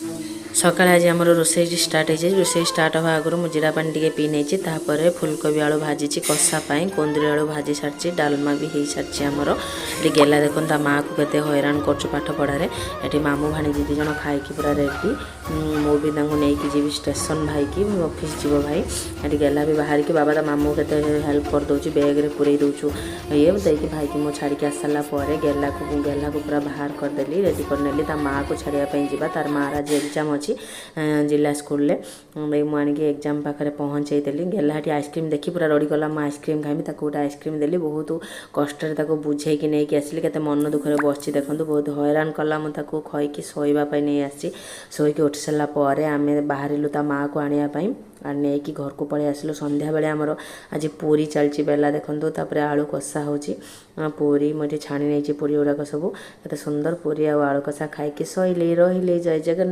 सकाळे आज आमर रोसई स्टार्ट हो रोसई स्टार्ट हवा आगु मुझे जीरा पानी टे पी नहीं तापर फुलकोबी आलू भाजी कषा कुंदरी आलू भाजी सारी डालमा भी हो सारी आमर ये गेला देख माँ को केते हैरान कर पाठ पढ़ारे ये मामू भाणी दीदी जन खाई पूरा रेडी मु भी नहीं जी स्टेशन भाई की ऑफिस जीव भाई ये गेला भी बाहर की बाबा मामू के हेल्प कर दौर बैग पूरे दौचु ये देखिए भाई की मुझे छाड़ी आस सारा पर गेला को पूरा बाहर करदेली रेडी करनेली माँ को छाड़ापी जावा तार माँ आज एग्जाम अच्छी जिला स्कूल मुझे एग्जाम पाखे पहुँचे देली गेला आइसक्रीम देखी पूरा रड़ी गला मुझे आइसक्रीम खाइमी गोटे आइसक्रीम देली बहुत कष्ट बुझे कि नहीं आसली के मन दुखरे बस देखो बहुत हैरान कला मुझे खईकी शोवाई नहीं आसी शोक उठी सारापर आम बाहर ता माँ को आने नहीं कि घर को पलि आसलु संध्या बेले आमर आज पूरी चलची बेला देखो तापर आलू कषा हो पूरी मुझे छाणी नहीं पूरी गुड़ाक सब केते सुंदर पूरी आलू कषा खाई शैली रही जय जगन्नाथ।